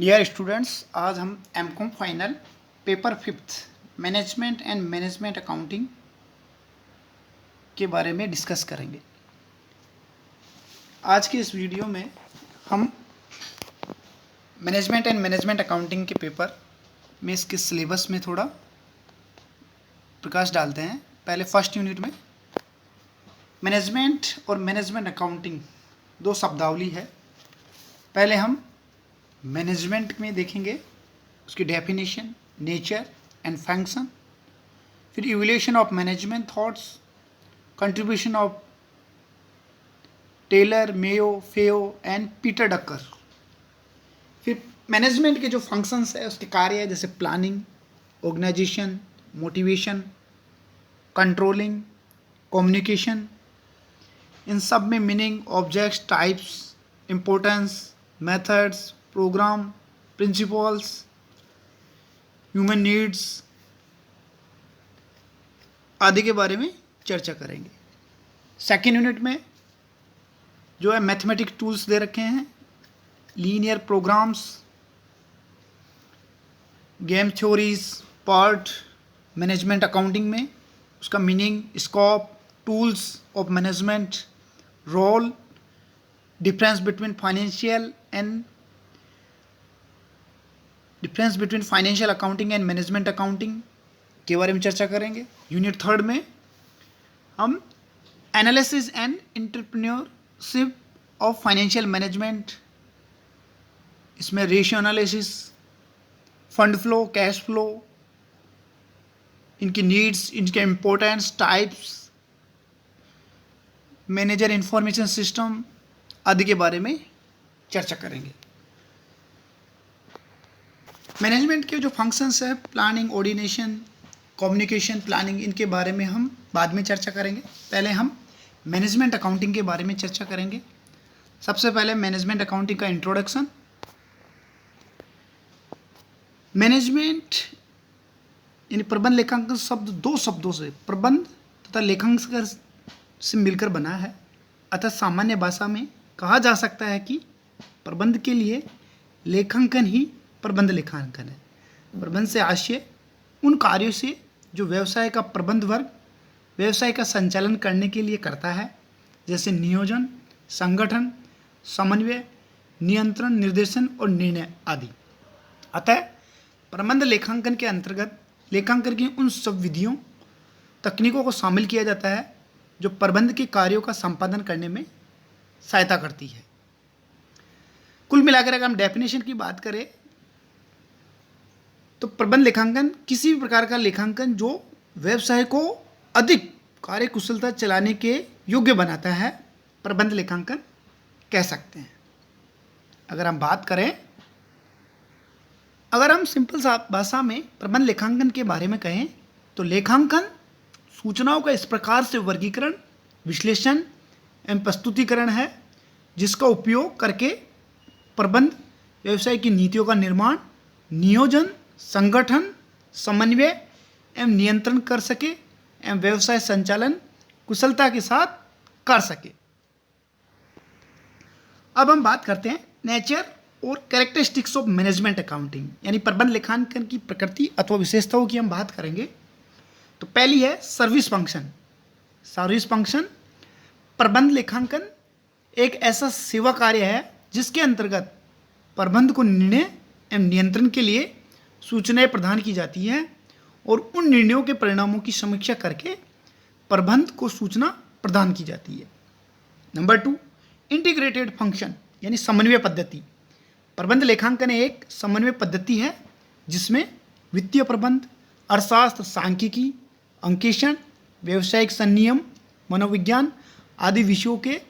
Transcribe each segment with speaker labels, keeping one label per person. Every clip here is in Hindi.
Speaker 1: डियर स्टूडेंट्स, आज हम MCom final paper 5 management and management accounting के बारे में डिस्कस करेंगे। आज के इस वीडियो में हम मैनेजमेंट एंड मैनेजमेंट अकाउंटिंग के पेपर में इसके सिलेबस में थोड़ा प्रकाश डालते हैं। पहले फर्स्ट यूनिट में मैनेजमेंट और मैनेजमेंट अकाउंटिंग दो शब्दावली है। पहले हम मैनेजमेंट में देखेंगे उसकी डेफिनेशन, नेचर एंड फंक्शन, फिर evolution of management thoughts, contribution of Taylor, Mayo, Fayol and Peter Drucker. फिर मैनेजमेंट के जो फंक्शंस है, उसके कार्य है, जैसे planning, organisation, motivation, controlling, communication. इन सब में meaning, objects, types, importance, methods, programme, principles, human needs आदि के बारे में चर्चा करेंगे। सेकेंड यूनिट में जो है मैथमेटिक टूल्स दे रखे हैं, linear programmes, game theories, part management accounting में उसका meaning, scope, tools of management, role, difference between financial accounting and management accounting के बारे में चर्चा करेंगे। यूनिट थर्ड में हम analysis and entrepreneurship of financial management, इसमें ratio analysis, fund flow, cash flow, इनकी नीड्स, इनके importance, types, manager information system आदि के बारे में चर्चा करेंगे। मैनेजमेंट के जो फंक्शंस है, प्लानिंग, ऑर्डिनेशन, कम्युनिकेशन, प्लानिंग, इनके बारे में हम बाद में चर्चा करेंगे। पहले हम मैनेजमेंट अकाउंटिंग के बारे में चर्चा करेंगे। सबसे पहले मैनेजमेंट अकाउंटिंग का इंट्रोडक्शन। मैनेजमेंट यानी प्रबंध लेखांकन शब्द दो शब्दों से, प्रबंध तथा लेखांकन से मिलकर बना है। अतः सामान्य भाषा में कहा जा सकता है कि प्रबंध के लिए लेखांकन ही प्रबंध लेखांकन है। प्रबंध से आशय उन कार्यों से जो व्यवसाय का प्रबंध वर्ग व्यवसाय का संचालन करने के लिए करता है, जैसे नियोजन, संगठन, समन्वय, नियंत्रण, निर्देशन और निर्णय आदि। अतः प्रबंध लेखांकन के अंतर्गत लेखांकन की उन सब विधियों, तकनीकों को शामिल किया जाता है जो प्रबंध के कार्यों का संपादन करने में सहायता करती है। कुल मिलाकर अगर हम डेफिनेशन की बात करें तो प्रबंध लेखांकन किसी भी प्रकार का लेखांकन जो व्यवसाय को अधिक कार्यकुशलता चलाने के योग्य बनाता है, प्रबंध लेखांकन कह सकते हैं। अगर हम बात करें, अगर हम सिंपल सा भाषा में प्रबंध लेखांकन के बारे में कहें तो लेखांकन सूचनाओं का इस प्रकार से वर्गीकरण, विश्लेषण एवं प्रस्तुतिकरण है जिसका उपयोग करके प्रबंध व्यवसाय की नीतियों का निर्माण, नियोजन, संगठन, समन्वय एवं नियंत्रण कर सके एवं व्यवसाय संचालन कुशलता के साथ कर सके। अब हम बात करते हैं नेचर और कैरेक्टरिस्टिक्स ऑफ मैनेजमेंट अकाउंटिंग, यानी प्रबंध लेखांकन की प्रकृति अथवा विशेषताओं की हम बात करेंगे। तो पहली है सर्विस फंक्शन। सर्विस फंक्शन प्रबंध लेखांकन एक ऐसा सेवा कार्य है जिसके अंतर्गत प्रबंध को निर्णय एवं नियंत्रण के लिए सूचनाएं प्रदान की जाती हैं और उन निर्णयों के परिणामों की समीक्षा करके प्रबंध को सूचना प्रदान की जाती है। नंबर 2, इंटीग्रेटेड फंक्शन यानी समन्वय पद्धति। प्रबंध लेखांकन एक समन्वय पद्धति है जिसमें वित्तीय प्रबंध, अर्थशास्त्र, सांख्यिकी, अंकेक्षण, व्यावसायिक संनियम, मनोविज्ञान आदि विषयों के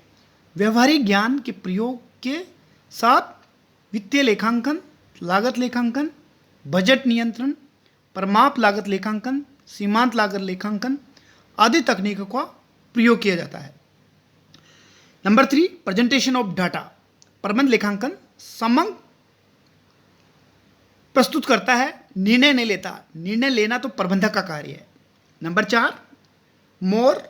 Speaker 1: व्यवहारिक ज्ञान के प्रयोग के साथ वित्तीय लेखांकन, लागत लेखांकन, बजट नियंत्रण, परमाप लागत लेखांकन, सीमांत लागत लेखांकन आदि तकनीकों का प्रयोग किया जाता है। Number 3, presentation of data. प्रबंध लेखांकन समग्र प्रस्तुत करता है, निर्णय नहीं लेता। निर्णय लेना तो प्रबंधक का कार्य है। Number 4, more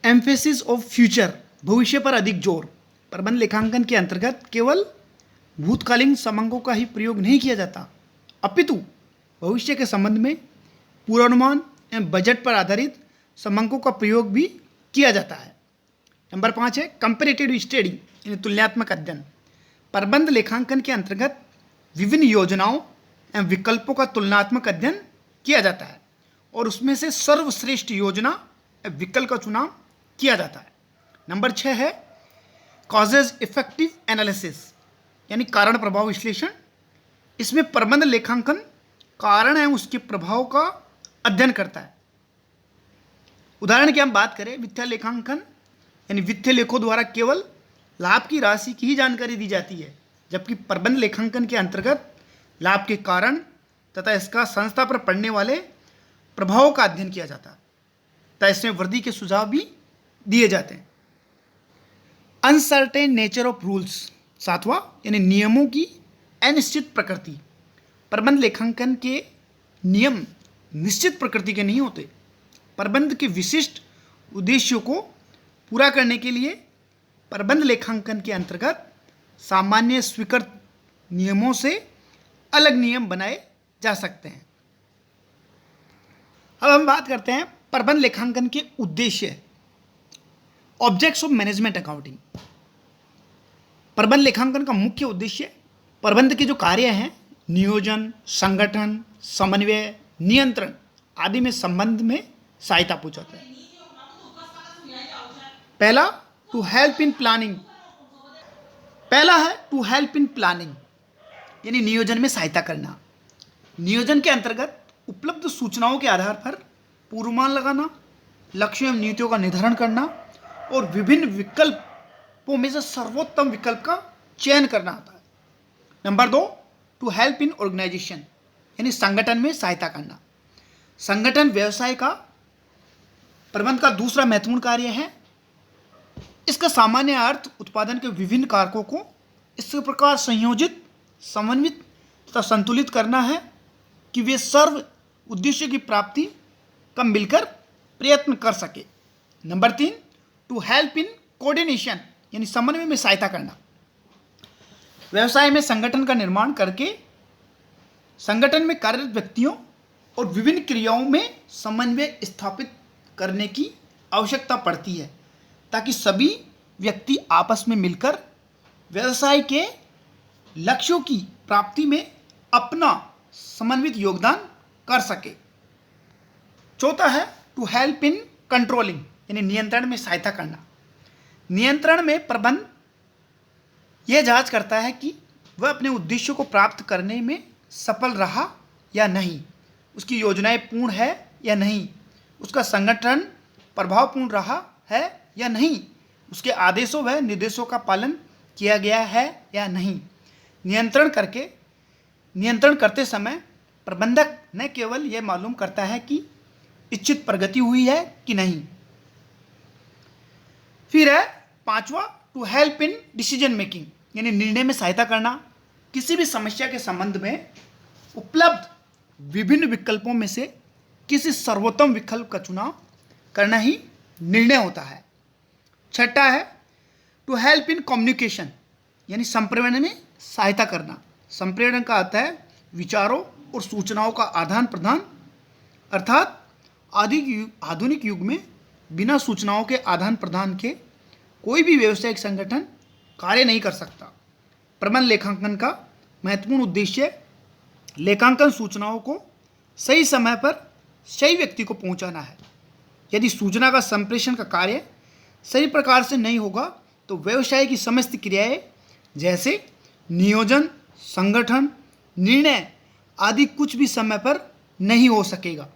Speaker 1: emphasis of future, भविष्य पर अधिक जोर। प्रबंध लेखांकन के अंतर्गत केवल भूतकालीन समांकों का ही प्रयोग नहीं किया जाता, अपितु भविष्य के संबंध में पूर्वानुमान एवं बजट पर आधारित समांकों का प्रयोग भी किया जाता है। नंबर 5 है कंपेरेटिव स्टडी यानी तुलनात्मक अध्ययन। प्रबंध लेखांकन के अंतर्गत विभिन्न योजनाओं एवं विकल्पों का तुलनात्मक अध्ययन किया जाता है और उसमें से सर्वश्रेष्ठ योजना एवं विकल्प का चुनाव किया जाता है। नंबर 6 है कॉजेज इफेक्टिव एनालिसिस यानी कारण प्रभाव विश्लेषण। इसमें प्रबंध लेखांकन कारण एवं उसके प्रभाव का अध्ययन करता है। उदाहरण की हम बात करें, वित्तीय लेखांकन यानी वित्तीय लेखों द्वारा केवल लाभ की राशि की ही जानकारी दी जाती है, जबकि प्रबंध लेखांकन के अंतर्गत लाभ के कारण तथा इसका संस्था पर पड़ने वाले प्रभावों का अध्ययन किया जाता है तथा इसमें वृद्धि के सुझाव भी दिए जाते हैं। अनसर्टेन नेचर ऑफ रूल्स, 7वां यानी नियमों की अनिश्चित प्रकृति। प्रबंध लेखांकन के नियम निश्चित प्रकृति के नहीं होते। प्रबंध के विशिष्ट उद्देश्यों को पूरा करने के लिए प्रबंध लेखांकन के अंतर्गत सामान्य स्वीकृत नियमों से अलग नियम बनाए जा सकते हैं। अब हम बात करते हैं प्रबंध लेखांकन के उद्देश्य, ऑब्जेक्ट्स ऑफ मैनेजमेंट अकाउंटिंग। प्रबंध लेखांकन का मुख्य उद्देश्य प्रबंध के जो कार्य हैं, नियोजन, संगठन, समन्वय, नियंत्रण आदि में संबंध में सहायता पहुंचाता है। पहला टू हेल्प इन प्लानिंग, पहला है टू हेल्प इन प्लानिंग यानी नियोजन में सहायता करना। नियोजन के अंतर्गत उपलब्ध सूचनाओं के आधार पर पूर्वानुमान लगाना, लक्ष्यों एवं नीतियों का निर्धारण करना और विभिन्न विकल्पों में से सर्वोत्तम विकल्प का चयन करना आता है। Number 2 to help in organisation यानी संगठन में सहायता करना। संगठन व्यवसाय का प्रबंध का दूसरा महत्वपूर्ण कार्य है। इसका सामान्य अर्थ उत्पादन के विभिन्न कारकों को इस प्रकार संयोजित, समन्वित तथा संतुलित करना है कि वे सर्व उद्देश्य की प्राप्ति का मिलकर प्रयत्न कर सके। Number 3 to help in coordination यानी समन्वय में सहायता करना। व्यवसाय में संगठन का निर्माण करके संगठन में कार्यरत व्यक्तियों और विभिन्न क्रियाओं में समन्वय स्थापित करने की आवश्यकता पड़ती है ताकि सभी व्यक्ति आपस में मिलकर व्यवसाय के लक्ष्यों की प्राप्ति में अपना समन्वित योगदान कर सके। चौथा है टू हेल्प इन कंट्रोलिंग यानी नियंत्रण में सहायता करना। नियंत्रण में प्रबंध यह जांच करता है कि वह अपने उद्देश्यों को प्राप्त करने में सफल रहा या नहीं, उसकी योजनाएं पूर्ण है या नहीं, उसका संगठन प्रभावपूर्ण रहा है या नहीं, उसके आदेशों व निर्देशों का पालन किया गया है या नहीं। नियंत्रण करते समय प्रबंधक न केवल यह मालूम करता है कि इच्छित प्रगति हुई है कि नहीं। फिर है 5वां to help in decision making यानी निर्णय में सहायता करना। किसी भी समस्या के संबंध में उपलब्ध विभिन्न विकल्पों में से किसी सर्वोत्तम विकल्प का चुनाव करना ही निर्णय होता है। छठा है टू हेल्प इन कम्युनिकेशन यानी संप्रेषण में सहायता करना। संप्रेषण का अर्थ है विचारों और सूचनाओं का आदान प्रदान, अर्थात आधुनिक युग में बिना सूचनाओं के आदान प्रदान के कोई भी व्यावसायिक संगठन कार्य नहीं कर सकता। प्रबंध लेखांकन का महत्वपूर्ण उद्देश्य लेखांकन सूचनाओं को सही समय पर सही व्यक्ति को पहुंचाना है। यदि सूचना का संप्रेषण का कार्य सही प्रकार से नहीं होगा तो व्यवसाय की समस्त क्रियाएं जैसे नियोजन, संगठन, निर्णय आदि कुछ भी समय पर नहीं हो सकेगा।